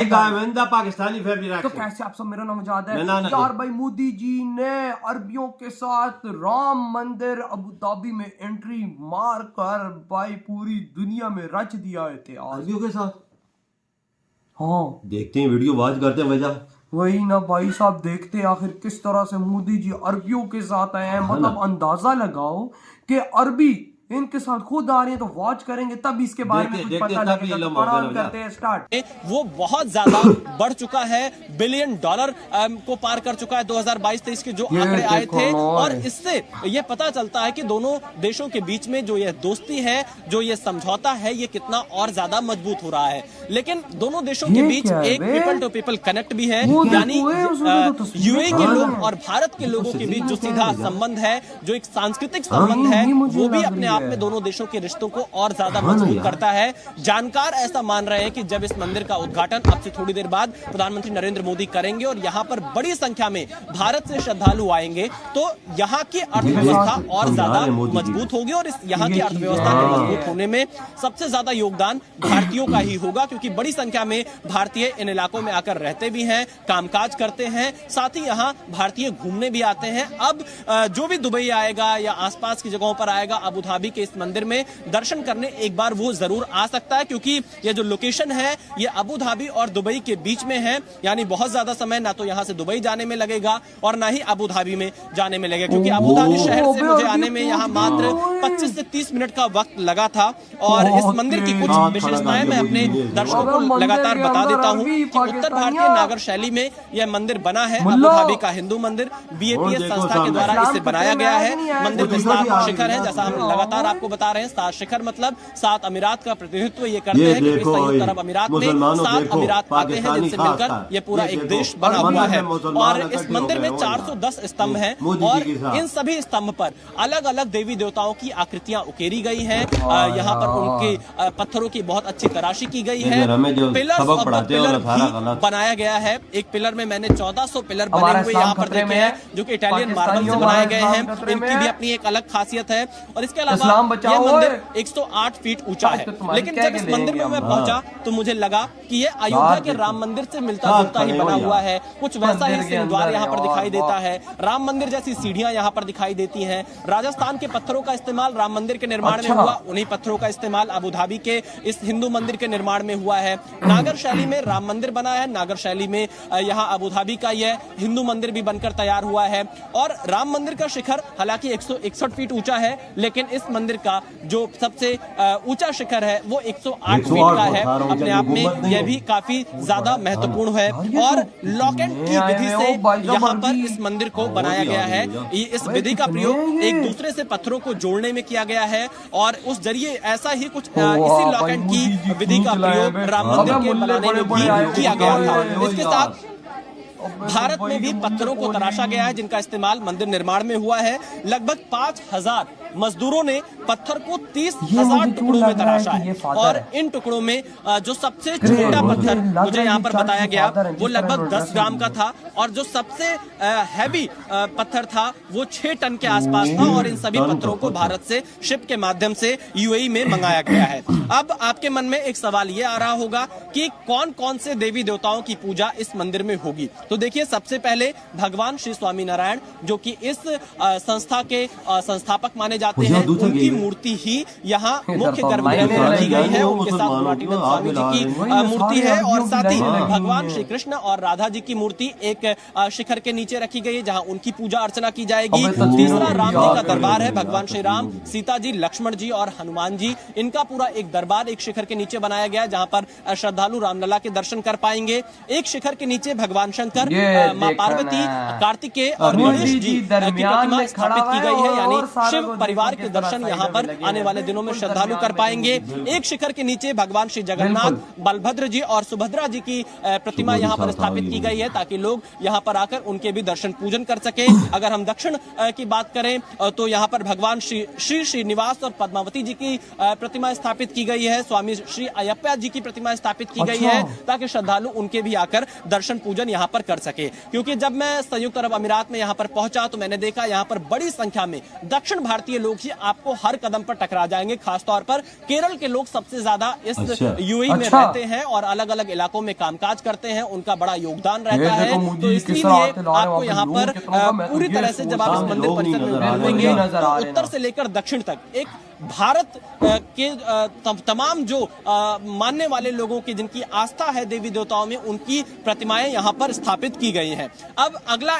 पाकिस्तानी तो कैसे आप सब, मेरा नाम मुजाद है यार भाई। मोदी जी ने अरबियों के साथ राम मंदिर अबू धाबी में एंट्री मार कर भाई पूरी दुनिया में रच दिया इतिहास अरबियों के साथ। हाँ देखते हैं वीडियो वॉच करते हैं वजह वही ना भाई साहब, देखते हैं आखिर किस तरह से मोदी जी अरबियों के साथ आए हैं। मतलब अंदाजा लगाओ कि अरबी इनके साथ खुद आ रहे हैं, तो वॉच करेंगे तब इसके बारे में कुछ पता लगेगा। तो पढ़ान करते हैं स्टार्ट। वो बहुत ज्यादा बढ़ चुका है, बिलियन डॉलर को पार कर चुका है 2022-23 के जो आंकड़े आए थे। और इससे ये पता चलता है कि दोनों देशों के बीच में जो ये दोस्ती है, जो ये समझौता है, ये कितना और ज्यादा मजबूत हो रहा है। लेकिन दोनों देशों के बीच एक पीपल टू पीपल कनेक्ट भी है, यानी यूएई के लोग और भारत के लोगों के बीच जो सीधा संबंध है, जो एक सांस्कृतिक संबंध है, वो भी अपने आप में दोनों देशों के रिश्तों को और ज्यादा मजबूत करता है। जानकार ऐसा मान रहे हैं कि जब इस मंदिर का उद्घाटन अब से थोड़ी देर बाद प्रधानमंत्री नरेंद्र मोदी करेंगे और यहां पर बड़ी संख्या में भारत से श्रद्धालु आएंगे, तो यहां की अर्थव्यवस्था और ज्यादा मजबूत होगी। और इस यहां की अर्थव्यवस्था के मजबूत होने में सबसे ज्यादा योगदान भारतीयों का ही होगा, क्योंकि बड़ी संख्या में भारतीय इन इलाकों में आकर रहते भी हैं, कामकाज करते हैं, साथ ही यहाँ भारतीय घूमने भी आते हैं। अब जो भी दुबई आएगा या आसपास की जगहों पर आएगा, अबू धाबी के इस मंदिर में दर्शन करने एक बार वो जरूर आ सकता है, क्योंकि ये जो लोकेशन है ये अबू धाबी और दुबई के बीच में है। यानी बहुत ज्यादा समय ना तो यहां से दुबई जाने में लगेगा और ना ही अबू धाबी में जाने में लगेगा, क्योंकि अबू धाबी शहर से मुझे आने में यहां मात्र 25 से 30 मिनट का वक्त लगा था। और इस मंदिर की कुछ विशेषताएं मैं अपने दर्शकों को लगातार बता देता हूं कि उत्तर भारतीय नागर शैली में यह मंदिर बना है। अबू धाबी का हिंदू मंदिर बीएपीएस संस्था के द्वारा इसे बनाया गया है। मंदिर में 7 शिखर है, जैसा हम लगातार आपको बता रहे हैं। 7 शिखर मतलब 7 अमीरात का प्रतिनिधित्व ये करते हैं, क्योंकि संयुक्त अरब अमीरात में 7 अमीरात आते हैं, जिनसे मिलकर ये पूरा एक देश बना हुआ है। और इस मंदिर में 410 स्तंभ हैं और इन सभी स्तंभ पर अलग अलग देवी देवताओं की आकृतियां उकेरी गई हैं। यहाँ पर उनके पत्थरों की बहुत अच्छी तराशी की गई है। पिलर भी बनाया गया है। एक पिलर में मैंने 1400 पिलर बने हुए यहाँ पर देखे हैं, जो कि इटालियन मार्बल से बनाए गए हैं। इनकी भी अपनी एक अलग खासियत है। और इसके अलावा यह मंदिर 108 फीट ऊंचा है। लेकिन जब इस मंदिर में मैं पहुंचा तो मुझे लगा कि ये अयोध्या के राम मंदिर से मिलता जुलता ही बना हुआ है। कुछ वैसा ही सिंहद्वार यहाँ पर दिखाई देता है, राम मंदिर जैसी सीढ़ियां यहाँ पर दिखाई देती हैं। राजस्थान के पत्थरों का इस्तेमाल राम मंदिर के निर्माण में हुआ, उन्हीं पत्थरों का इस्तेमाल अबू धाबी के इस हिंदू मंदिर के निर्माण में हुआ है। नागर शैली में राम मंदिर बना है, नागर शैली में यहाँ अबू धाबी का यह हिंदू मंदिर भी बनकर तैयार हुआ है। और राम मंदिर का शिखर हालांकि 161 फीट ऊंचा है, लेकिन इस मंदिर का जो सबसे ऊंचा शिखर है वो 108 फीट का है। अपने आप में यह भी काफी ज्यादा महत्वपूर्ण है। और लॉक एंड की विधि से यहाँ पर इस मंदिर को बनाया गया है। इस विधि का प्रयोग एक दूसरे से पत्थरों को जोड़ने में किया गया है और उस जरिए ऐसा ही कुछ इसी लॉक एंड की विधि का प्रयोग राम मंदिर के बनाने में भी किया गया था। इसके साथ भारत में भी पत्थरों को तराशा गया है, जिनका इस्तेमाल मंदिर निर्माण में हुआ है। लगभग 5000 मजदूरों ने पत्थर को 30,000 टुकड़ों में तराशा है। और इन टुकड़ों में जो सबसे छोटा पत्थर मुझे यहाँ पर बताया गया वो लगभग 10 ग्राम का था, और जो सबसे हैवी पत्थर था वो 6 टन के आसपास था। और इन सभी पत्थरों को भारत से शिप के माध्यम से यूएई में मंगाया गया है। अब आपके मन में एक सवाल ये आ रहा होगा कि कौन कौन से देवी देवताओं की पूजा इस मंदिर में होगी। तो देखिए, सबसे पहले भगवान श्री स्वामीनारायण, जो कि इस संस्था के संस्थापक माने जाते हैं, उनकी मूर्ति ही यहाँ मुख्य गर्भगृह में रखी गई है। उनके साथ गुलाटीनंद स्वामी जी की मूर्ति है, और साथ ही भगवान श्री कृष्ण और राधा जी की मूर्ति एक शिखर के नीचे रखी गई है, जहाँ उनकी पूजा अर्चना की जाएगी। तीसरा राम जी का दरबार है। भगवान श्री राम, सीता जी, लक्ष्मण जी और हनुमान जी, इनका पूरा एक दरबार एक शिखर के नीचे बनाया गया है, जहाँ पर श्रद्धालु रामलला के दर्शन कर पाएंगे। एक शिखर के नीचे भगवान शंकर, माँ पार्वती, कार्तिकेय और गणेश जी की प्रतिमा स्थापित की गई है। यानी शिव परिवार के दर्शन यहाँ पर आने वाले दिनों में श्रद्धालु कर पाएंगे। एक शिखर के नीचे भगवान श्री जगन्नाथ, बलभद्र जी और सुभद्रा जी की प्रतिमा यहाँ पर स्थापित की गई है, ताकि लोग यहाँ पर आकर उनके भी दर्शन पूजन कर सके। अगर हम दक्षिण की बात करें तो यहाँ पर भगवान श्री श्रीनिवास और पद्मावती जी की प्रतिमा स्थापित की गई है। स्वामी श्री अयप्पा जी की प्रतिमा स्थापित की गई है, ताकि श्रद्धालु उनके भी आकर दर्शन पूजन यहाँ पर कर सके। क्योंकि जब मैं संयुक्त अरब अमीरात में यहाँ पर पहुंचा तो मैंने देखा यहाँ पर बड़ी संख्या में दक्षिण भारतीय लोग ही आपको हर कदम पर टकरा जाएंगे। खासतौर पर केरल के लोग सबसे ज्यादा इस यूएई में रहते हैं और अलग अलग इलाकों में कामकाज करते हैं, उनका बड़ा योगदान रहता है। तो इसलिए आपको यहाँ पर पूरी तरह से जब आप इस मंदिर परिसर में घूमेंगे तो उत्तर से लेकर दक्षिण तक एक भारत के तमाम जो मानने वाले लोगों की जिनकी आस्था है देवी देवताओं में, उनकी प्रतिमाएं यहाँ पर स्थापित की गई हैं। अब अगला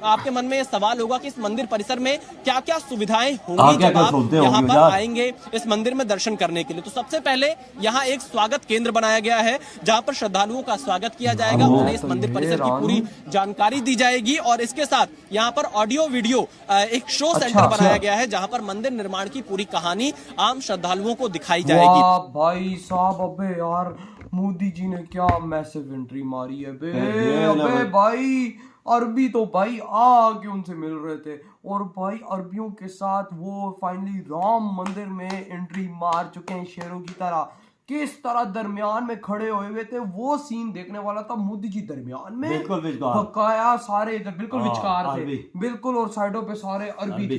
आपके मन में सवाल होगा कि इस मंदिर परिसर में क्या क्या सुविधाएं होंगी जब आप यहाँ पर आएंगे इस मंदिर में दर्शन करने के लिए। तो सबसे पहले यहाँ एक स्वागत केंद्र बनाया गया है जहाँ पर श्रद्धालुओं का स्वागत किया जाएगा, उन्हें इस मंदिर परिसर की पूरी जानकारी दी जाएगी और इसके साथ यहाँ पर ऑडियो वीडियो एक शो सेंटर बनाया गया है जहाँ पर मंदिर निर्माण की पूरी कहानी आम श्रद्धालुओं को दिखाई जाएगी। भाई साहब, अबे यार मोदी जी ने क्या मैसिव एंट्री मारी है अबे भाई। अरबी तो भाई आके उनसे मिल रहे थे और भाई अरबियों के साथ वो फाइनली राम मंदिर में एंट्री मार चुके हैं शेरों की तरह। किस तरह दरमियान में खड़े हुए थे, वो सीन देखने वाला था। मोदी जी दरमियान में बकाया सारे इधर बिल्कुल विचकार थे बिल्कुल, और साइडों पे सारे अरबी थे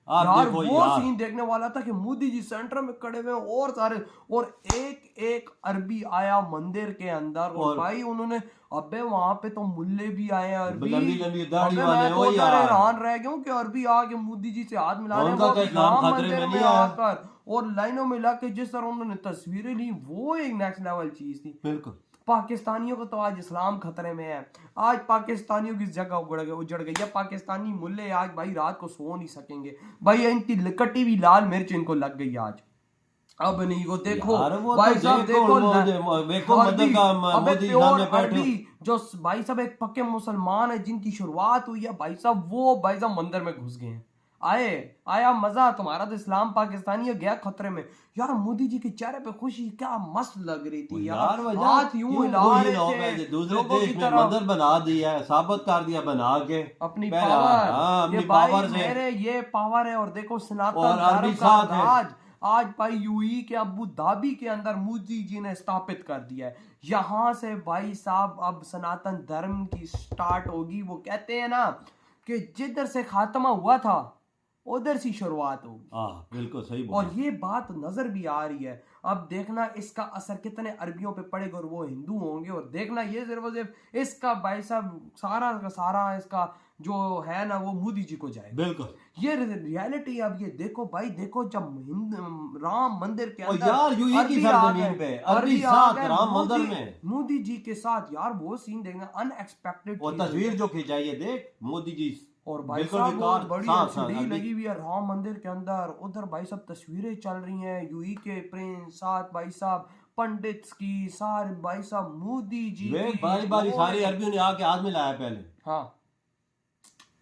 यार। वो सीन देखने वाला था कि मोदी जी सेंटर में खड़े हुए और सारे, और एक एक अरबी आया मंदिर के अंदर और भाई उन्होंने, अबे वहां पे तो मुल्ले भी आए अरबी, हैरान रह गया कि अरबी आके मोदी जी से हाथ मिला रहे हैं आकर और लाइनों में लाके जिस तरह उन्होंने तस्वीरें ली, वो एक नेक्स्ट लेवल चीज थी। बिल्कुल पाकिस्तानियों को तो आज इस्लाम खतरे में है, आज पाकिस्तानियों की जगह उजड़ गई है। पाकिस्तानी मुल्ले आज भाई रात को सो नहीं सकेंगे भाई, इनकी कटी हुई लाल मिर्च इनको लग गई आज। अब नहीं वो देखो भाई साहब, देखो अरबी जो भाई साहब एक पक्के मुसलमान है जिनकी शुरुआत हुई है भाई साहब, वो भाई साहब मंदिर में घुस गए हैं। आया मजा, तुम्हारा तो इस्लाम पाकिस्तानी गया खतरे में। यार मोदी जी के चेहरे पे खुशी क्या मस्त लग रही थी यार, हाथ यूं हिला रहे थे, दूसरे देश में मंदिर बना दिया है, साबित कर दिया बना के अपनी पावर। ये पावर से ये पावर है। और देखो सनातन धर्म का राज आज भाई यूएई के अबू धाबी के अंदर मोदी जी ने स्थापित कर दिया है। यहाँ से भाई साहब अब सनातन धर्म की स्टार्ट होगी। वो कहते हैं ना कि जिधर से खात्मा हुआ था उधर सी शुरुआत होगी। बिल्कुल सही बोला। और ये बात नजर भी आ रही है। अब देखना इसका असर कितने अरबियों पे पड़ेगा और वो हिंदू होंगे। और देखना ये सिर्फ इसका भाई साहब सारा का सारा इसका जो है ना वो मोदी जी को जाए। बिल्कुल ये रियलिटी। अब ये देखो भाई, देखो जब राम मंदिर के अंदर यार की सरजमीन पे अरबी साथ राम मंदिर में मोदी जी के साथ, यार वो सीन देखना अनएक्सपेक्टेड। वो तस्वीर जो खिंचाई है देख मोदी जी और भाई साहब बड़ी एलसीडी लगी हुई है राम मंदिर के अंदर। उधर भाई साहब तस्वीरें चल रही हैं यूएई के प्रिंस साथ भाई साहब पंडित की सारे भाई साहब मोदी जी बारी बारी सारे अरबियों ने आके हाथ मिलाया पहले। हाँ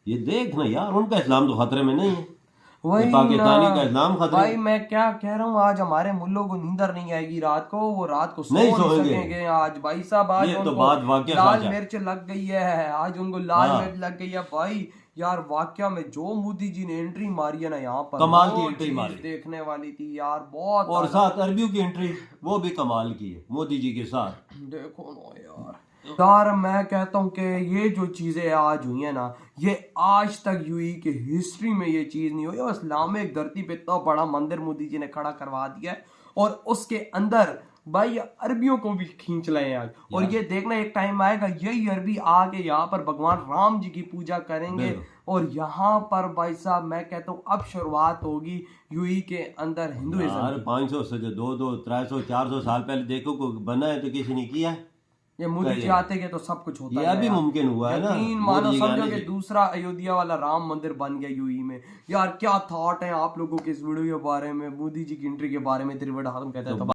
ये देख ना यार, उनका इस्लाम तो खतरे में नहीं है, वही पाकिस्तानी का इस्लाम खतरे। भाई मैं क्या कह रहा हूँ, आज हमारे मुल्लों को नींदर नहीं आएगी रात को, वो रात को सो नहीं सकेंगे आज भाई साहब। आज तो उनको लाल मिर्च लग गई है, आज उनको लाल मिर्च लग गई है भाई। यार वाकया में जो मोदी जी ने एंट्री मारी है ना यहाँ पर, कमाल की एंट्री मारी, देखने वाली थी यार बहुत। और साथ अरबियों की एंट्री वो भी कमाल की है मोदी जी के साथ। देखो ना यार मैं कहता हूँ कि ये जो चीजें आज हुई है ना, ये आज तक यूएई के हिस्ट्री में ये चीज नहीं हुई। और इस्लामिक धरती पे इतना बड़ा मंदिर मोदी जी ने खड़ा करवा दिया है और उसके अंदर भाई अरबियों को भी खींच लाए आज। और ये देखना एक टाइम आएगा यही अरबी आके यहाँ पर भगवान राम जी की पूजा करेंगे। और यहाँ पर भाई साहब मैं कहता हूँ अब शुरुआत होगी यूएई के अंदर हिंदुइज्म। 500 से 200 300 400 साल पहले देखो को बना है तो किसी ने किया है। ये मोदी जी आते गए तो सब कुछ होता है, ये भी मुमकिन हुआ है ना। मानो समझो कि दूसरा अयोध्या वाला राम मंदिर बन गया यूएई में। यार क्या थॉट है आप लोगों के इस वीडियो के बारे में, मोदी जी की एंट्री के बारे में? त्रिवेणी खत्म कहता है।